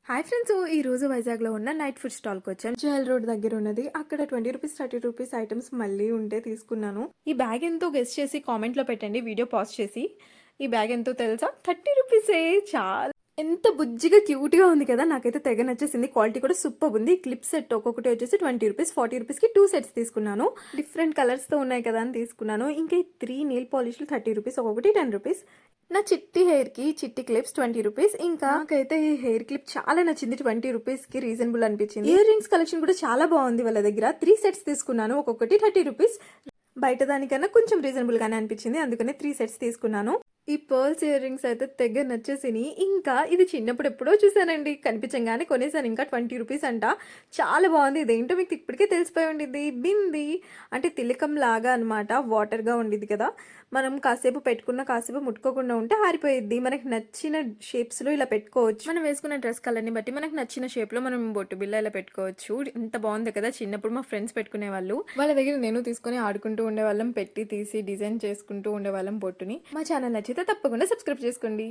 Hi friends, ఈ రోజు వైజాగ్లో ఉన్న నైట్ ఫుడ్ స్టాల్కి వచ్చాను. జైల్ రోడ్ దగ్గర ఉన్నది. అక్కడ 20 రూపీస్ 30 రూపీస్ ఐటమ్స్ మళ్ళీ ఉంటే తీసుకున్నాను. ఈ బ్యాగ్ ఎంతో గెస్ట్ చేసి కామెంట్లో పెట్టండి, వీడియో పాజ్ చేసి. ఈ బ్యాగ్ ఎంతో తెలుసా? 30 రూపీసే. చాలా ఎంత బుజ్జిగా క్యూట్గా ఉంది కదా, నాకైతే తెగ నచ్చేసింది. క్వాలిటీ కూడా సూపర్ ఉంది. క్లిప్ సెట్ ఒక్కొక్కటి వచ్చేసి 20 రూపీస్, 40 రూపీస్కి 2 సెట్స్ తీసుకున్నాను. డిఫరెంట్ కలర్స్తో ఉన్నాయి కదా అని తీసుకున్నాను. ఇంకా 3 నెయిల్ పాలిష్లు 30 రూపీస్, ఒక్కొక్కటి 10 రూపీస్. నా చిట్టి హెయిర్కి చిట్టి క్లిప్స్ 20 రూపీస్. ఇంకా నాకైతే ఈ హెయిర్ క్లిప్ చాలా నచ్చింది, 20 రూపీస్కి రీజనబుల్ అనిపించింది. ఇయర్ రింగ్స్ కలెక్షన్ కూడా చాలా బాగుంది వాళ్ళ దగ్గర. 3 సెట్స్ తీసుకున్నాను, ఒక్కొక్కటి 30 రూపీస్. బయట దానికన్నా కొంచెం రీజనబుల్ గానే అనిపించింది, అందుకనే 3 సెట్స్ తీసుకున్నాను. ఈ పర్ల్స్ ఇయర్ రింగ్స్ అయితే తెగ నచ్చేసినాయి. ఇంకా ఇది చిన్నప్పుడు ఎప్పుడో చూసానండి, కనిపించగానే కొనేసాను. ఇంకా 20 రూపీస్ అంట. చాలా బాగుంది. ఇదేంటో మీకు ఇప్పటికే తెలిసిపోయి ఉండిద్ది. బింది అంటే తిలకం లాగా అనమాట, వాటర్గా ఉండిద్ది కదా. మనం కాసేపు పెట్టుకున్న, కాసేపు ముట్టుకోకుండా ఉంటే ఆరిపోయిద్ది. మనకి నచ్చిన షేప్స్లో ఇలా పెట్టుకోవచ్చు. మనం వేసుకున్న డ్రెస్ కలర్ని బట్టి మనకు నచ్చిన షేప్లో మనం బొట్టు బిల్ల ఇలా పెట్టుకోవచ్చు. ఎంత బాగుంది కదా. చిన్నప్పుడు మా ఫ్రెండ్స్ పెట్టుకునే వాళ్ళు, వాళ్ళ దగ్గర నేను తీసుకొని ఆడుకుంటూ ఉండేవాళ్ళం. పెట్టి తీసి డిజైన్ చేసుకుంటూ ఉండేవాళ్ళం బొట్టుని. మా ఛానల్ నచ్చితే తప్పకుండా సబ్స్క్రైబ్ చేసుకోండి.